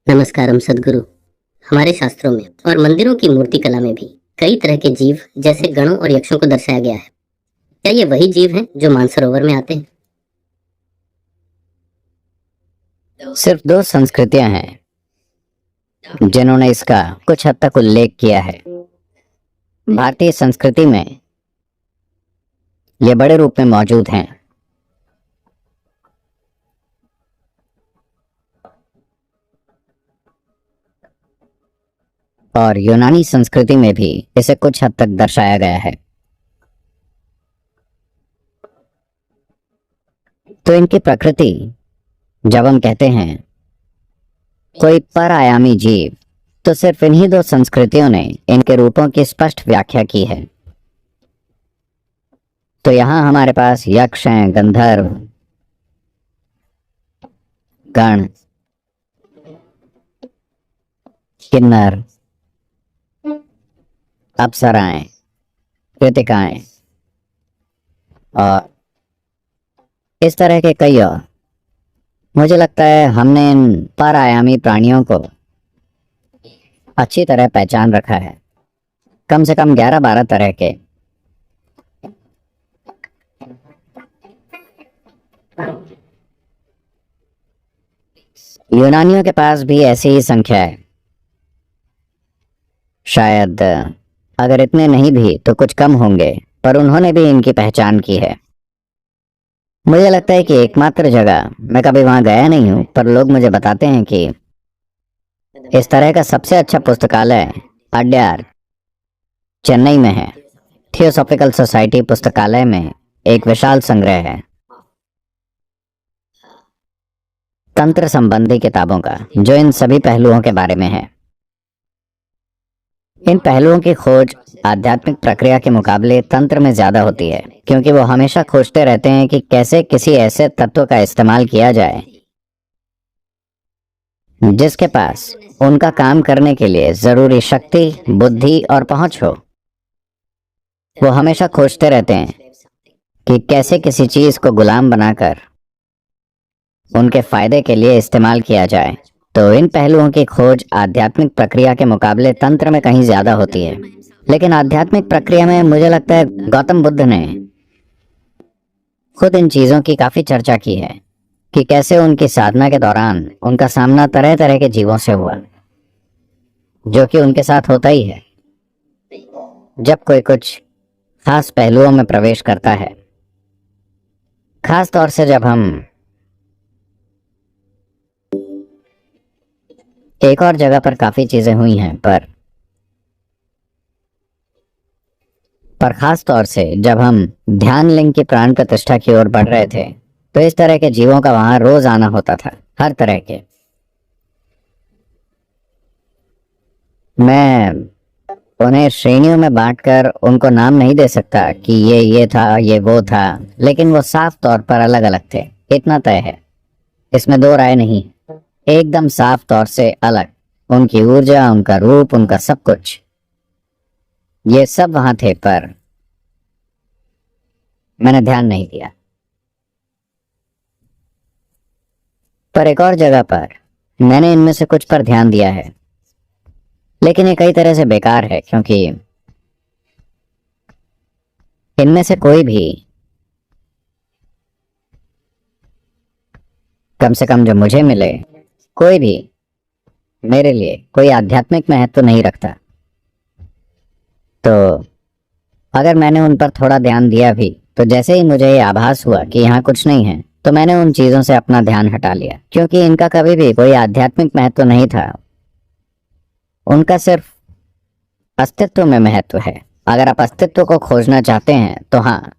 नमस्कारम सदगुरु। हमारे शास्त्रों में और मंदिरों की मूर्ति कला में भी कई तरह के जीव जैसे गणों और यक्षों को दर्शाया गया है। क्या ये वही जीव हैं जो मानसरोवर में आते हैं? सिर्फ दो संस्कृतियां हैं जिन्होंने इसका कुछ हद तक उल्लेख किया है। भारतीय संस्कृति में ये बड़े रूप में मौजूद हैं और यूनानी संस्कृति में भी इसे कुछ हद तक दर्शाया गया है। तो इनकी प्रकृति, जब हम कहते हैं कोई पर आयामी जीव, तो सिर्फ इन्हीं दो संस्कृतियों ने इनके रूपों की स्पष्ट व्याख्या की है। तो यहां हमारे पास यक्ष हैं, गंधर्व, गण, किन्नर, अप्सराएं, कृतिकाएं और इस तरह के कई और। मुझे लगता है हमने इन पर आयामी प्राणियों को अच्छी तरह पहचान रखा है। कम से कम 11-12 तरह के। यूनानियों के पास भी ऐसी ही संख्या है। शायद अगर इतने नहीं भी तो कुछ कम होंगे, पर उन्होंने भी इनकी पहचान की है। मुझे लगता है कि एकमात्र जगह, मैं कभी वहां गया नहीं हूं, पर लोग मुझे बताते हैं कि इस तरह का सबसे अच्छा पुस्तकालय अड्यार, चेन्नई में है। थियोसॉफिकल सोसाइटी पुस्तकालय में एक विशाल संग्रह है तंत्र संबंधी किताबों का, जो इन सभी पहलुओं के बारे में है। इन पहलुओं की खोज आध्यात्मिक प्रक्रिया के मुकाबले तंत्र में ज्यादा होती है, क्योंकि वो हमेशा खोजते रहते हैं कि कैसे किसी ऐसे तत्व का इस्तेमाल किया जाए जिसके पास उनका काम करने के लिए जरूरी शक्ति, बुद्धि और पहुंच हो। वो हमेशा खोजते रहते हैं कि कैसे किसी चीज को गुलाम बनाकर उनके फायदे के लिए इस्तेमाल किया जाए। तो इन पहलुओं की खोज आध्यात्मिक प्रक्रिया के मुकाबले तंत्र में कहीं ज्यादा होती है। लेकिन आध्यात्मिक प्रक्रिया में मुझे लगता है गौतम बुद्ध ने खुद इन चीजों की काफी चर्चा की है कि कैसे उनकी साधना के दौरान उनका सामना तरह तरह के जीवों से हुआ, जो कि उनके साथ होता ही है जब कोई कुछ खास पहलुओं में प्रवेश करता है। खास तौर से जब हम एक और जगह पर काफी चीजें हुई हैं, पर खास तौर से जब हम ध्यान लिंग की प्राण प्रतिष्ठा की ओर बढ़ रहे थे, तो इस तरह के जीवों का वहां रोज आना होता था, हर तरह के। मैं उन्हें श्रेणियों में बांटकर उनको नाम नहीं दे सकता कि ये था, ये वो था, लेकिन वो साफ तौर पर अलग अलग थे, इतना तय है। इसमें दो राय नहीं, एकदम साफ तौर से अलग। उनकी ऊर्जा, उनका रूप, उनका सब कुछ, ये सब वहां थे, पर मैंने ध्यान नहीं दिया। पर एक और जगह पर मैंने इनमें से कुछ पर ध्यान दिया है, लेकिन ये कई तरह से बेकार है, क्योंकि इनमें से कोई भी, कम से कम जो मुझे मिले, कोई भी मेरे लिए कोई आध्यात्मिक महत्व नहीं रखता। तो अगर मैंने उन पर थोड़ा ध्यान दिया भी, तो जैसे ही मुझे ये आभास हुआ कि यहाँ कुछ नहीं है, तो मैंने उन चीजों से अपना ध्यान हटा लिया, क्योंकि इनका कभी भी कोई आध्यात्मिक महत्व नहीं था। उनका सिर्फ अस्तित्व में महत्व है। अगर आप अस्तित्व को खोजना चाहते हैं तो हाँ,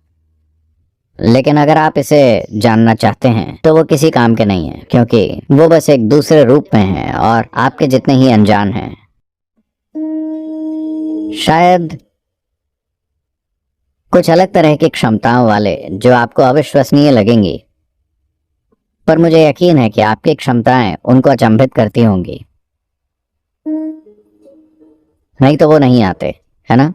लेकिन अगर आप इसे जानना चाहते हैं तो वो किसी काम के नहीं है, क्योंकि वो बस एक दूसरे रूप में है और आपके जितने ही अनजान हैं। शायद कुछ अलग तरह की क्षमताओं वाले, जो आपको अविश्वसनीय लगेंगी, पर मुझे यकीन है कि आपकी क्षमताएं उनको अचंभित करती होंगी, नहीं तो वो नहीं आते, है ना?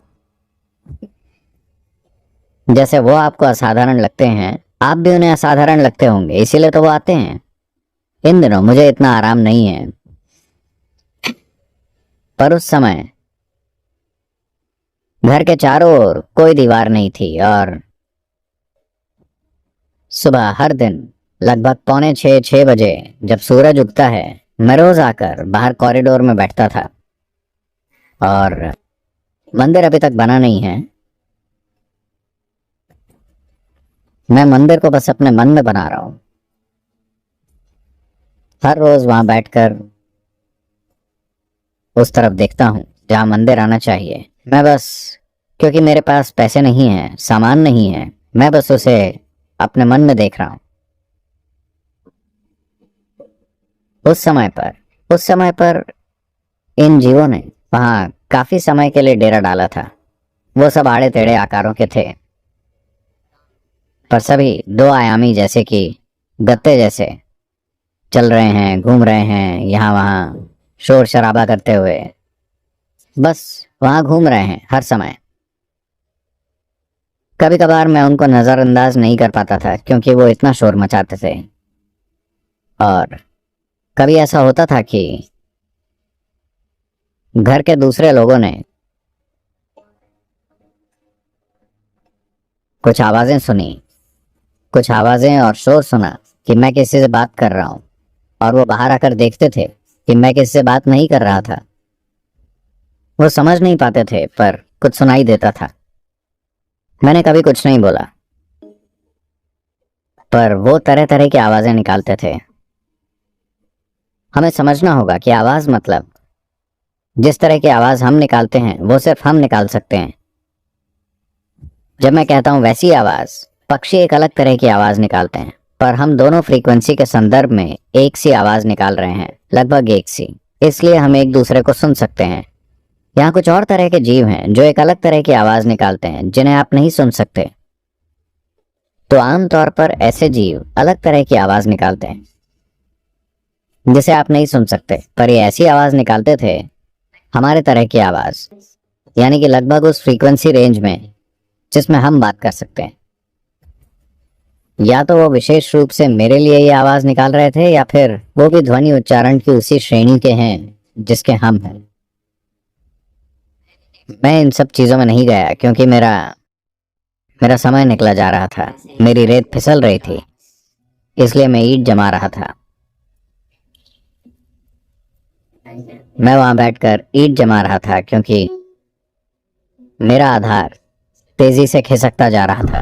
जैसे वो आपको असाधारण लगते हैं, आप भी उन्हें असाधारण लगते होंगे, इसीलिए तो वो आते हैं। इन दिनों मुझे इतना आराम नहीं है, पर उस समय घर के चारों ओर कोई दीवार नहीं थी और सुबह हर दिन लगभग 5:45-6 बजे जब सूरज उगता है, मैं रोज आकर बाहर कॉरिडोर में बैठता था। और मंदिर अभी तक बना नहीं है। मैं मंदिर को बस अपने मन में बना रहा हूं। हर रोज वहां बैठकर उस तरफ देखता हूं जहां मंदिर आना चाहिए। मैं बस, क्योंकि मेरे पास पैसे नहीं है, सामान नहीं है, मैं बस उसे अपने मन में देख रहा हूं। उस समय पर इन जीवों ने वहां काफी समय के लिए डेरा डाला था। वो सब आड़े टेढ़े आकारों के थे, पर सभी 2 आयामी, जैसे कि गत्ते जैसे चल रहे हैं, घूम रहे हैं, यहाँ वहां शोर शराबा करते हुए बस वहां घूम रहे हैं हर समय। कभी कभार मैं उनको नजरअंदाज नहीं कर पाता था क्योंकि वो इतना शोर मचाते थे। और कभी ऐसा होता था कि घर के दूसरे लोगों ने कुछ आवाजें सुनी, कुछ आवाजें और शोर सुना कि मैं किसी से बात कर रहा हूं, और वो बाहर आकर देखते थे कि मैं किसी से बात नहीं कर रहा था। वो समझ नहीं पाते थे पर कुछ सुनाई देता था। मैंने कभी कुछ नहीं बोला, पर वो तरह तरह की आवाजें निकालते थे। हमें समझना होगा कि आवाज मतलब, जिस तरह की आवाज हम निकालते हैं वो सिर्फ हम निकाल सकते हैं। जब मैं कहता हूं वैसी आवाज, पक्षी एक अलग तरह की आवाज निकालते हैं, पर हम दोनों फ्रीक्वेंसी के संदर्भ में एक सी आवाज निकाल रहे हैं, लगभग एक सी। इसलिए हम एक दूसरे को सुन सकते हैं। यहाँ कुछ और तरह के जीव हैं जो एक अलग तरह की आवाज निकालते हैं जिन्हें आप नहीं सुन सकते। तो आमतौर पर ऐसे जीव अलग तरह की आवाज निकालते हैं जिसे आप नहीं सुन सकते, पर ये ऐसी आवाज निकालते थे, हमारे तरह की आवाज, यानी कि लगभग उस फ्रीक्वेंसी रेंज में जिसमें हम बात कर सकते हैं। या तो वो विशेष रूप से मेरे लिए ये आवाज निकाल रहे थे, या फिर वो भी ध्वनि उच्चारण की उसी श्रेणी के हैं जिसके हम हैं। मैं इन सब चीजों में नहीं गया क्योंकि मेरा समय निकला जा रहा था। मेरी रेत फिसल रही थी, इसलिए मैं ईंट जमा रहा था। मैं वहां बैठकर ईंट जमा रहा था क्योंकि मेरा आधार तेजी से खिसकता जा रहा था।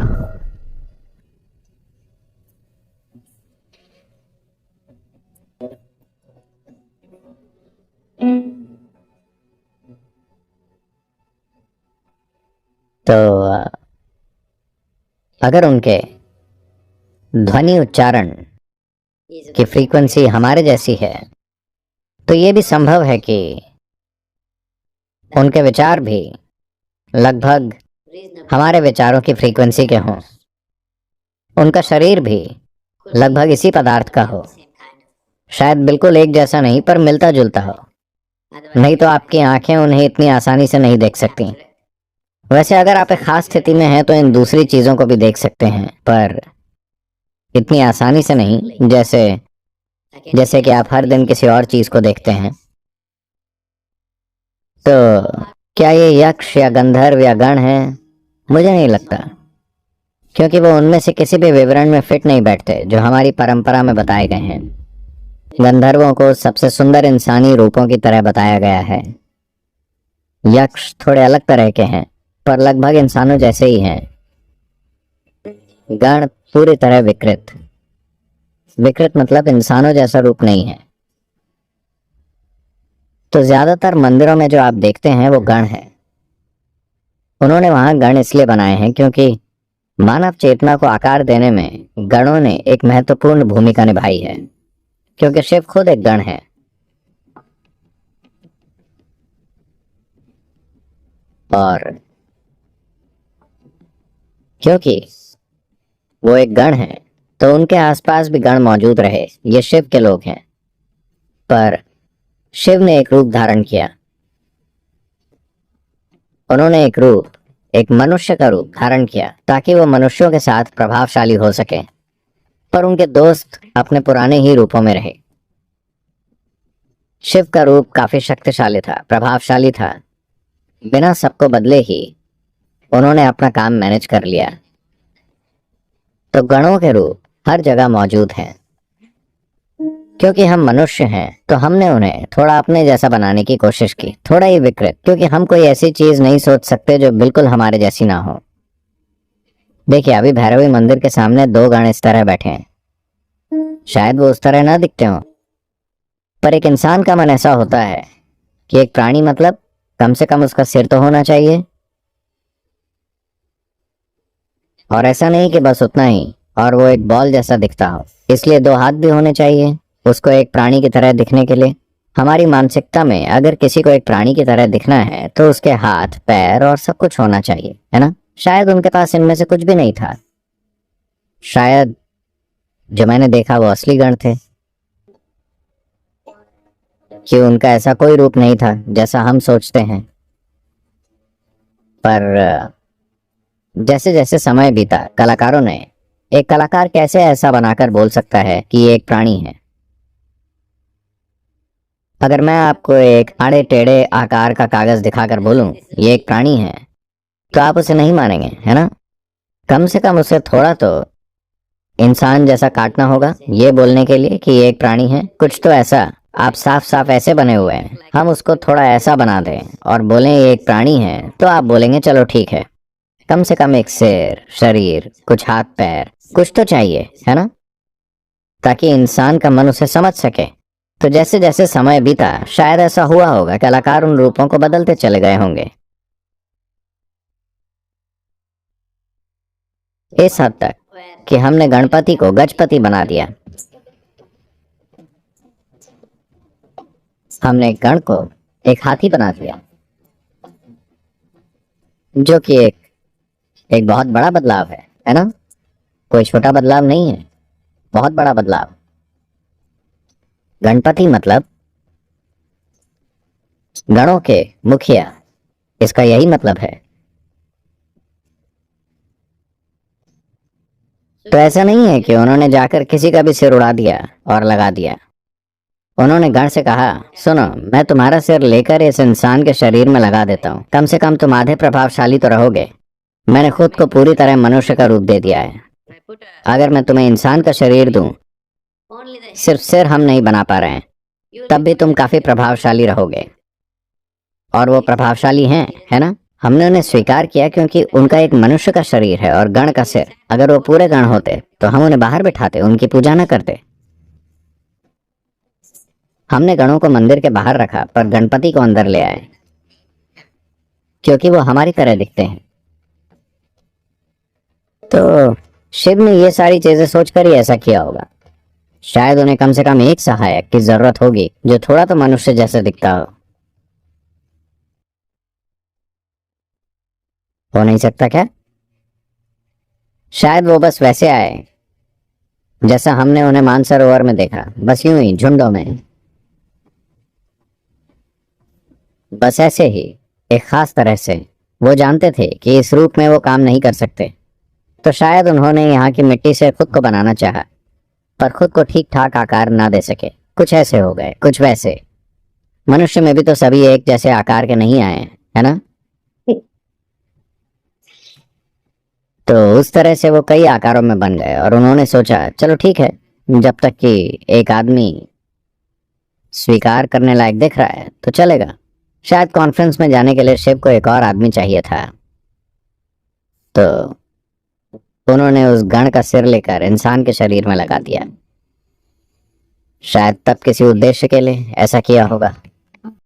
तो अगर उनके ध्वनि उच्चारण की फ्रीक्वेंसी हमारे जैसी है, तो ये भी संभव है कि उनके विचार भी लगभग हमारे विचारों की फ्रीक्वेंसी के हों। उनका शरीर भी लगभग इसी पदार्थ का हो, शायद बिल्कुल एक जैसा नहीं, पर मिलता जुलता हो। नहीं तो आपकी आंखें उन्हें इतनी आसानी से नहीं देख सकती। वैसे अगर आप एक खास स्थिति में हैं तो इन दूसरी चीजों को भी देख सकते हैं, पर इतनी आसानी से नहीं जैसे कि आप हर दिन किसी और चीज को देखते हैं। तो क्या ये यक्ष या गंधर्व या गण है? मुझे नहीं लगता, क्योंकि वो उनमें से किसी भी विवरण में फिट नहीं बैठते जो हमारी परंपरा में बताए गए हैं। गंधर्वों को सबसे सुंदर इंसानी रूपों की तरह बताया गया है। यक्ष थोड़े अलग तरह के हैं, पर लगभग इंसानों जैसे ही हैं। गण पूरी तरह विकृत मतलब इंसानों जैसा रूप नहीं है। तो ज्यादातर मंदिरों में जो आप देखते हैं वो गण है। उन्होंने वहां गण इसलिए बनाए हैं क्योंकि मानव चेतना को आकार देने में गणों ने एक महत्वपूर्ण भूमिका निभाई है, क्योंकि शिव खुद एक गण है। और क्योंकि वो एक गण है तो उनके आसपास भी गण मौजूद रहे। ये शिव के लोग हैं, पर शिव ने एक रूप धारण किया। उन्होंने एक मनुष्य का रूप धारण किया ताकि वो मनुष्यों के साथ प्रभावशाली हो सके, पर उनके दोस्त अपने पुराने ही रूपों में रहे। शिव का रूप काफी शक्तिशाली था, प्रभावशाली था। बिना सबको बदले ही उन्होंने अपना काम मैनेज कर लिया। तो गणों के रूप हर जगह मौजूद हैं। क्योंकि हम मनुष्य हैं तो हमने उन्हें थोड़ा अपने जैसा बनाने की कोशिश की, थोड़ा ही विकृत, क्योंकि हम कोई ऐसी चीज नहीं सोच सकते जो बिल्कुल हमारे जैसी ना हो। देखिए, अभी भैरवी मंदिर के सामने दो गण इस तरह बैठे हैं। शायद वो उस तरह ना दिखते हों, पर एक इंसान का मन ऐसा होता है कि एक प्राणी मतलब कम से कम उसका सिर तो होना चाहिए। और ऐसा नहीं कि बस उतना ही और वो एक बॉल जैसा दिखता हो, इसलिए दो हाथ भी होने चाहिए उसको एक प्राणी की तरह दिखने के लिए। हमारी मानसिकता में अगर किसी को एक प्राणी की तरह दिखना है तो उसके हाथ, पैर और सब कुछ होना चाहिए, है ना? शायद उनके पास इनमें से कुछ भी नहीं था। शायद जो मैंने देखा वो असली गण थे, कि उनका ऐसा कोई रूप नहीं था जैसा हम सोचते हैं। पर जैसे जैसे समय बीता, कलाकारों ने, एक कलाकार कैसे ऐसा बनाकर बोल सकता है कि ये एक प्राणी है? अगर मैं आपको एक आड़े टेढ़े आकार का कागज दिखाकर बोलूं ये एक प्राणी है, तो आप उसे नहीं मानेंगे, है ना? कम से कम उसे थोड़ा तो इंसान जैसा काटना होगा ये बोलने के लिए कि ये एक प्राणी है। कुछ तो ऐसा, आप साफ साफ ऐसे बने हुए हैं, हम उसको थोड़ा ऐसा बना दें और बोलें ये एक प्राणी है, तो आप बोलेंगे चलो ठीक है। कम से कम एक सिर, शरीर, कुछ हाथ पैर, कुछ तो चाहिए, है ना? ताकि इंसान का मन उसे समझ सके। तो जैसे जैसे समय बीता, शायद ऐसा हुआ होगा, कलाकार उन रूपों को बदलते चले गए होंगे। इस हद तक कि हमने गणपति को गजपति बना दिया। हमने गण को एक हाथी बना दिया, जो कि एक बहुत बड़ा बदलाव है ना? कोई छोटा बदलाव नहीं है, बहुत बड़ा बदलाव। गणपति मतलब गणों के मुखिया, इसका यही मतलब है। तो ऐसा नहीं है कि उन्होंने जाकर किसी का भी सिर उड़ा दिया और लगा दिया। उन्होंने गण से कहा, सुनो, मैं तुम्हारा सिर लेकर इस इंसान के शरीर में लगा देता हूँ, कम से कम तुम आधे प्रभावशाली तो रहोगे। मैंने खुद को पूरी तरह मनुष्य का रूप दे दिया है। अगर मैं तुम्हें इंसान का शरीर दूं, सिर्फ सिर हम नहीं बना पा रहे हैं, तब भी तुम काफी प्रभावशाली रहोगे। और वो प्रभावशाली हैं, है ना? हमने उन्हें स्वीकार किया क्योंकि उनका एक मनुष्य का शरीर है और गण का सिर। अगर वो पूरे गण होते तो हम उन्हें बाहर बिठाते, उनकी पूजा न करते। हमने गणों को मंदिर के बाहर रखा पर गणपति को अंदर ले आए, क्योंकि वो हमारी तरह दिखते हैं। तो शिव ने ये सारी चीजें सोचकर ही ऐसा किया होगा। शायद उन्हें कम से कम एक सहायक की जरूरत होगी जो थोड़ा तो मनुष्य जैसा दिखता हो नहीं सकता क्या? शायद वो बस वैसे आए जैसा हमने उन्हें मानसरोवर में देखा, बस यूं ही झुंडों में, बस ऐसे ही, एक खास तरह से। वो जानते थे कि इस रूप में वो काम नहीं कर सकते, तो शायद उन्होंने यहाँ की मिट्टी से खुद को बनाना चाहा, पर खुद को ठीक ठाक आकार ना दे सके। कुछ ऐसे हो गए, कुछ वैसे। मनुष्य में भी तो सभी एक जैसे आकार के नहीं आए, है ना? तो उस तरह से वो कई आकारों में बन गए और उन्होंने सोचा चलो ठीक है, जब तक कि एक आदमी स्वीकार करने लायक दिख रहा है तो चलेगा। शायद कॉन्फ्रेंस में जाने के लिए शिव को एक और आदमी चाहिए था, तो उन्होंने उस गण का सिर लेकर इंसान के शरीर में लगा दिया। शायद तब किसी उद्देश्य के लिए ऐसा किया होगा।